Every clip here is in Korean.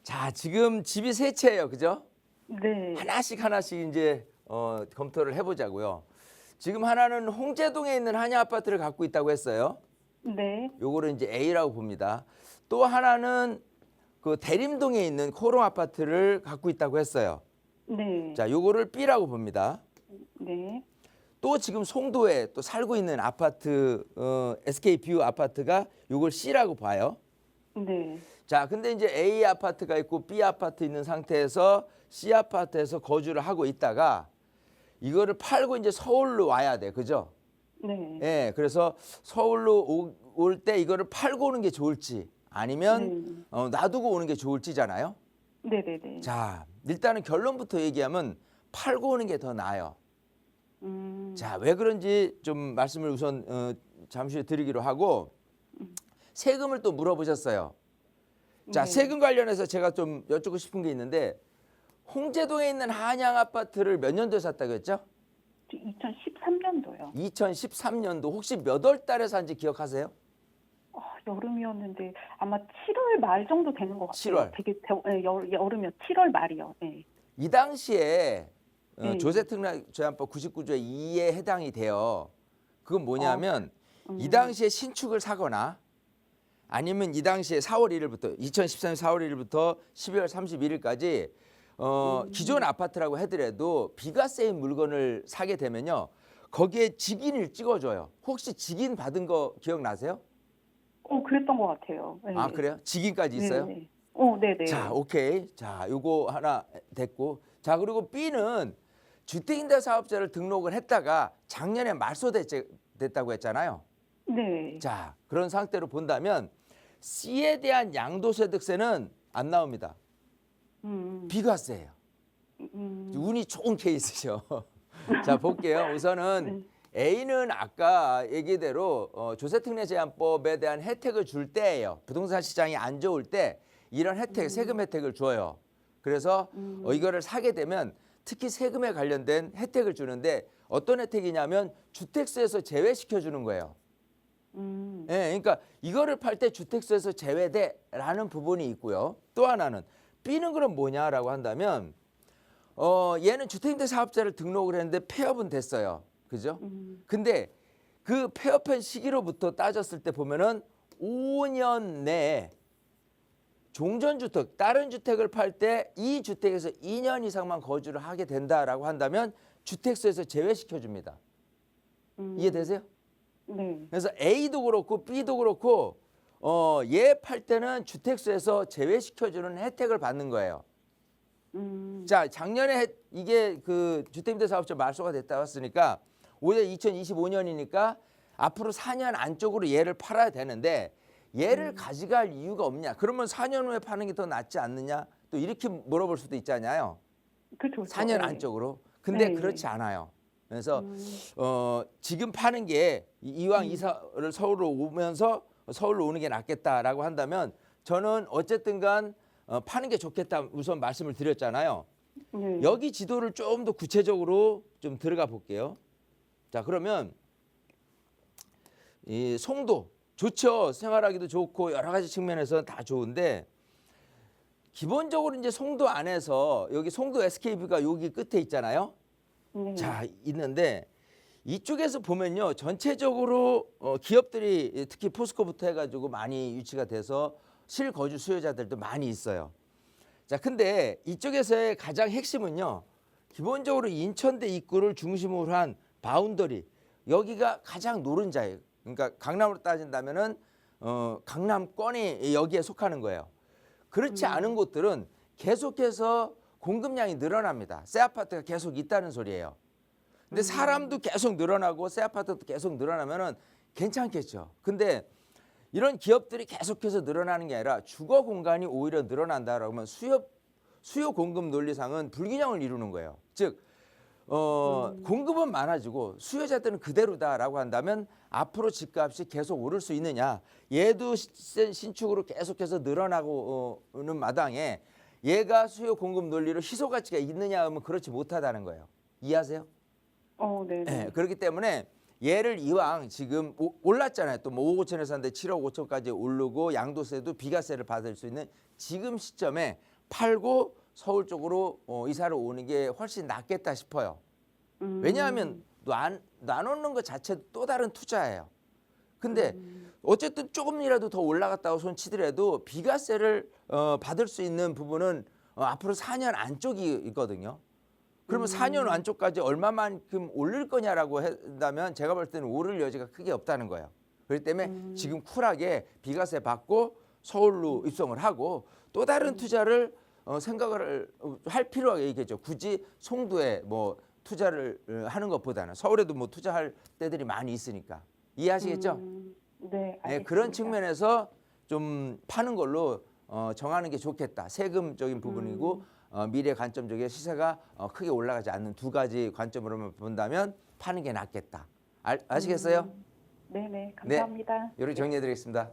자, 지금 집이 세 채예요, 그죠? 네. 하나씩 이제 검토를 해보자고요. 지금 하나는 홍제동에 있는 한양 아파트를 갖고 있다고 했어요. 네. 요거를 이제 A라고 봅니다. 또 하나는 그 대림동에 있는 코롱 아파트를 갖고 있다고 했어요. 네. 자, 요거를 B라고 봅니다. 네. 또 지금 송도에 또 살고 있는 아파트 SK뷰 아파트가 요걸 C라고 봐요. 네. 자, 근데 이제 A 아파트가 있고 B 아파트 있는 상태에서 C 아파트에서 거주를 하고 있다가 이거를 팔고 이제 서울로 와야 돼. 그죠? 네. 예. 그래서 서울로 올 때 이거를 팔고 오는 게 좋을지 아니면 놔두고 오는 게 좋을지잖아요. 네. 네. 자, 일단은 결론부터 얘기하면 팔고 오는 게 더 나아요. 자, 왜 그런지 좀 말씀을 우선 잠시 드리기로 하고 세금을 또 물어보셨어요. 자, 네. 세금 관련해서 제가 좀 여쭙고 싶은 게 있는데 홍제동에 있는 한양 아파트를 몇 년도에 샀다고 했죠? 2013년도요. 2013년도 혹시 몇 월 달에 산지 기억하세요? 여름이었는데 아마 7월 말 정도 되는 것 같아요. 7월. 되게 여름이요. 7월 말이요. 네. 이 당시에 네. 조세특례제한법 99조의 2에 해당이 돼요. 그건 뭐냐면 이 음. 당시에 신축을 사거나 아니면 이 당시에 4월 1일부터 2013년 4월 1일부터 12월 31일까지 기존 아파트라고 하더라도 비과세인 물건을 사게 되면요. 거기에 직인을 찍어줘요. 혹시 직인 받은 거 기억나세요? 그랬던 것 같아요. 네. 아, 그래요? 직인까지 있어요? 네. 네네. 자, 오케이. 자, 요거 하나 됐고. 자, 그리고 B는 주택임대사업자를 등록을 했다가 작년에 말소됐다고 했잖아요. 네. 자, 그런 상태로 본다면 C에 대한 양도소득세는 안 나옵니다. 비과세예요. 운이 좋은 케이스죠. 자, 볼게요. 우선은 A는 아까 얘기대로 조세특례제한법에 대한 혜택을 줄 때예요. 부동산 시장이 안 좋을 때 이런 혜택, 세금 혜택을 줘요. 그래서 이거를 사게 되면 특히 세금에 관련된 혜택을 주는데 어떤 혜택이냐면 주택세에서 제외시켜 주는 거예요. 예, 그러니까 이거를 팔 때 주택세에서 제외돼라는 부분이 있고요. 또 하나는 B는 그럼 뭐냐라고 한다면 얘는 주택임대 사업자를 등록을 했는데 폐업은 됐어요. 그죠? 근데 그 폐업한 시기로부터 따졌을 때 보면은 5년 내에 종전주택, 다른 주택을 팔 때 이 주택에서 2년 이상만 거주를 하게 된다라고 한다면 주택세에서 제외시켜 줍니다. 이해되세요? 네. 그래서 A도 그렇고 B도 그렇고 얘 팔 때는 주택세에서 제외시켜주는 혜택을 받는 거예요. 자, 작년에 이게 그 주택임대사업자 말소가 됐다 왔으니까 올해 2025년이니까 앞으로 4년 안쪽으로 얘를 팔아야 되는데 얘를 가져갈 이유가 없냐? 그러면 4년 후에 파는 게 더 낫지 않느냐? 또 이렇게 물어볼 수도 있잖아요. 그렇죠. 4년 안쪽으로. 근데 그렇지 않아요. 그래서 지금 파는 게 이왕 이사를 서울로 오면서 서울로 오는 게 낫겠다라고 한다면 저는 어쨌든 간 파는 게 좋겠다 우선 말씀을 드렸잖아요. 네. 여기 지도를 좀 더 구체적으로 좀 들어가 볼게요. 자, 그러면 이 송도 좋죠. 생활하기도 좋고 여러 가지 측면에서 다 좋은데 기본적으로 이제 송도 안에서 여기 송도 SK뷰가 여기 끝에 있잖아요. 자, 있는데 이쪽에서 보면요. 전체적으로 기업들이 특히 포스코부터 해가지고 많이 유치가 돼서 실거주 수요자들도 많이 있어요. 자, 근데 이쪽에서의 가장 핵심은요. 기본적으로 인천대 입구를 중심으로 한 바운더리 여기가 가장 노른자예요. 그러니까 강남으로 따진다면은 강남권이 여기에 속하는 거예요. 그렇지 않은 곳들은 계속해서 공급량이 늘어납니다. 새 아파트가 계속 있다는 소리예요. 근데 사람도 계속 늘어나고 새 아파트도 계속 늘어나면은 괜찮겠죠. 근데 이런 기업들이 계속해서 늘어나는 게 아니라 주거 공간이 오히려 늘어난다라고 하면 수요 공급 논리상은 불균형을 이루는 거예요. 즉 공급은 많아지고 수요자들은 그대로다라고 한다면 앞으로 집값이 계속 오를 수 있느냐. 얘도 신축으로 계속해서 늘어나고는 마당에 얘가 수요 공급 논리로 희소 가치가 있느냐 하면 그렇지 못하다는 거예요. 이해하세요? 네. 네, 그렇기 때문에 얘를 이왕 지금 올랐잖아요. 또 뭐 5억 5천에 샀는데 7억 5천까지 오르고 양도세도 비과세를 받을 수 있는 지금 시점에 팔고 서울 쪽으로 이사를 오는 게 훨씬 낫겠다 싶어요. 왜냐하면 나누는 것 자체도 또 다른 투자예요. 근데 어쨌든 조금이라도 더 올라갔다고 손치더라도 비과세를 받을 수 있는 부분은 앞으로 4년 안쪽이 있거든요. 그러면 4년 안쪽까지 얼마만큼 올릴 거냐라고 한다면 제가 볼 때는 오를 여지가 크게 없다는 거예요. 그렇기 때문에 지금 쿨하게 비과세 받고 서울로 입성을 하고 또 다른 투자를 생각을 할 필요가 있겠죠. 굳이 송도에 뭐 투자를 하는 것보다는 서울에도 뭐 투자할 때들이 많이 있으니까. 이해하시겠죠? 네, 알겠습니다. 네, 그런 측면에서 좀 파는 걸로 정하는 게 좋겠다. 세금적인 부분이고 미래 관점적인 시세가 크게 올라가지 않는 두 가지 관점으로만 본다면 파는 게 낫겠다. 아시겠어요? 네네, 감사합니다. 네, 이렇게 정리해드리겠습니다.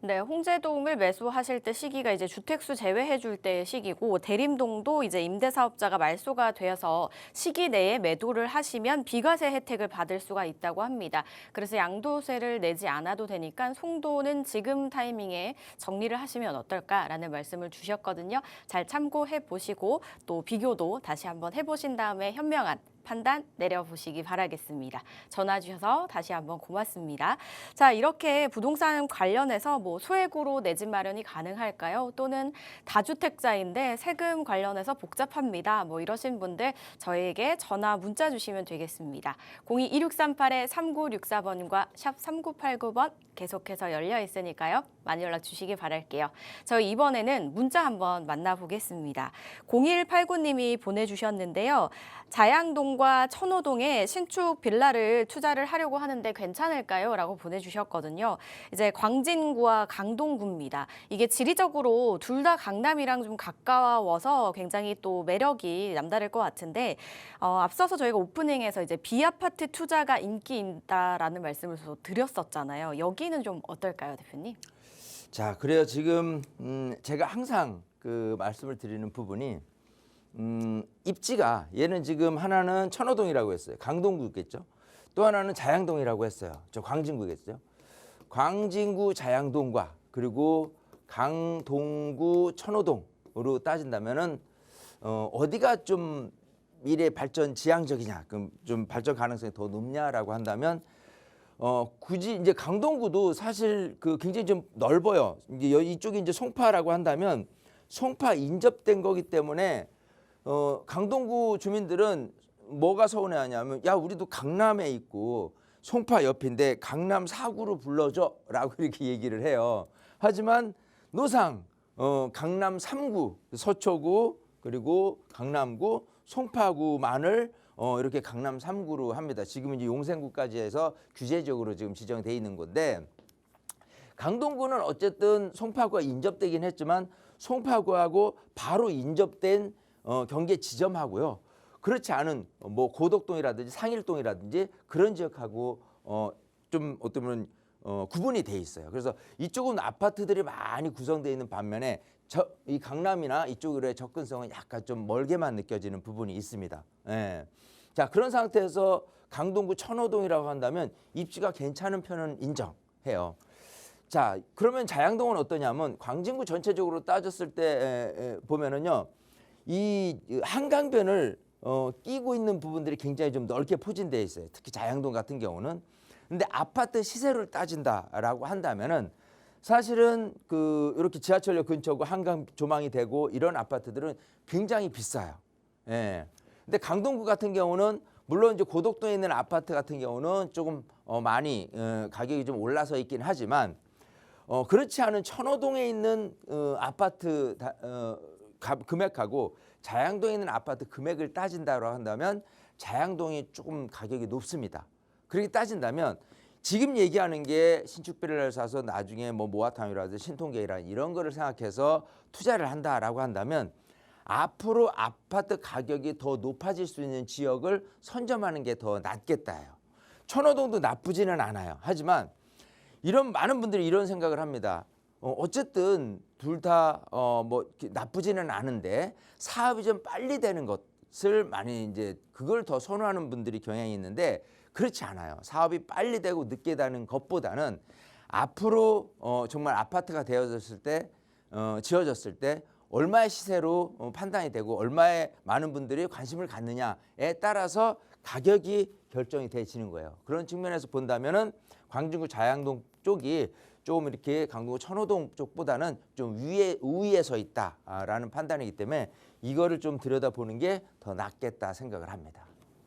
네, 홍제동을 매수하실 때 시기가 이제 주택수 제외해 줄 때 시기고 대림동도 이제 임대사업자가 말소가 되어서 시기 내에 매도를 하시면 비과세 혜택을 받을 수가 있다고 합니다. 그래서 양도세를 내지 않아도 되니까 송도는 지금 타이밍에 정리를 하시면 어떨까라는 말씀을 주셨거든요. 잘 참고해 보시고 또 비교도 다시 한번 해보신 다음에 현명한 판단 내려보시기 바라겠습니다. 전화 주셔서 다시 한번 고맙습니다. 자, 이렇게 부동산 관련해서 뭐 소액으로 내 집 마련이 가능할까요? 또는 다주택자인데 세금 관련해서 복잡합니다. 뭐 이러신 분들 저희에게 전화 문자 주시면 되겠습니다. 02-2638-3964번과 샵 3989번 계속해서 열려 있으니까요. 많이 연락 주시기 바랄게요. 저희 이번에는 문자 한번 만나보겠습니다. 0189님이 보내주셨는데요. 자양동과 천호동에 신축 빌라를 투자를 하려고 하는데 괜찮을까요? 라고 보내주셨거든요. 이제 광진구와 강동구입니다. 이게 지리적으로 둘 다 강남이랑 좀 가까워서 굉장히 또 매력이 남다를 것 같은데 앞서서 저희가 오프닝에서 이제 비아파트 투자가 인기 있다라는 말씀을 드렸었잖아요. 여기는 좀 어떨까요, 대표님? 자, 그래요. 지금 제가 항상 그 말씀을 드리는 부분이 입지가 얘는 지금 하나는 천호동이라고 했어요. 강동구겠죠. 또 하나는 자양동이라고 했어요. 저 광진구겠죠. 광진구 자양동과 그리고 강동구 천호동으로 따진다면은 어디가 좀 미래 발전 지향적이냐, 그럼 좀 발전 가능성이 더 높냐라고 한다면 굳이 이제 강동구도 사실 그 굉장히 좀 넓어요. 이제 이쪽이 이제 송파라고 한다면 송파 인접된 거기 때문에 강동구 주민들은 뭐가 서운해하냐면 야 우리도 강남에 있고 송파 옆인데 강남 4구로 불러줘라고 이렇게 얘기를 해요. 하지만 노상 강남 3구 서초구 그리고 강남구 송파구만을 이렇게 강남 3구로 합니다. 지금 이제 용생구까지 해서 규제적으로 지금 지정돼 있는 건데 강동구는 어쨌든 송파구와 인접되긴 했지만 송파구하고 바로 인접된 경계 지점하고요. 그렇지 않은 뭐 고덕동이라든지 상일동이라든지 그런 지역하고 좀 어떤 보면 구분이 돼 있어요. 그래서 이쪽은 아파트들이 많이 구성되어 있는 반면에 이 강남이나 이쪽으로의 접근성은 약간 좀 멀게만 느껴지는 부분이 있습니다. 예. 자, 그런 상태에서 강동구 천호동이라고 한다면 입지가 괜찮은 편은 인정해요. 자, 그러면 자양동은 어떠냐면 광진구 전체적으로 따졌을 때 보면은요. 이 한강변을 끼고 있는 부분들이 굉장히 좀 넓게 포진되어 있어요. 특히 자양동 같은 경우는. 근데 아파트 시세를 따진다라고 한다면은 사실은 그 이렇게 지하철역 근처고 한강 조망이 되고 이런 아파트들은 굉장히 비싸요. 예. 근데 강동구 같은 경우는 물론 이제 고덕동에 있는 아파트 같은 경우는 조금 많이 가격이 좀 올라서 있긴 하지만 그렇지 않은 천호동에 있는 아파트 금액하고 자양동에 있는 아파트 금액을 따진다고 한다면 자양동이 조금 가격이 높습니다. 그렇게 따진다면 지금 얘기하는 게 신축 빌라를 사서 나중에 뭐 모아타운이라든지 신통계획이라든지 이런 거를 생각해서 투자를 한다라고 한다면 앞으로 아파트 가격이 더 높아질 수 있는 지역을 선점하는 게 더 낫겠다요. 천호동도 나쁘지는 않아요. 하지만 이런 많은 분들이 이런 생각을 합니다. 어쨌든 둘 다 뭐 나쁘지는 않은데 사업이 좀 빨리 되는 것을 많이 이제 그걸 더 선호하는 분들이 경향이 있는데 그렇지 않아요. 사업이 빨리 되고 늦게 되는 것보다는 앞으로 정말 아파트가 되어졌을 때 지어졌을 때 얼마의 시세로 판단이 되고 얼마의 많은 분들이 관심을 갖느냐에 따라서 가격이 결정이 되지는 거예요. 그런 측면에서 본다면은 광진구 자양동 쪽이 조금 이렇게 강북 천호동 쪽보다는 좀 우위에 서 있다라는 판단이기 때문에 이거를 좀 들여다보는 게 더 낫겠다 생각을 합니다.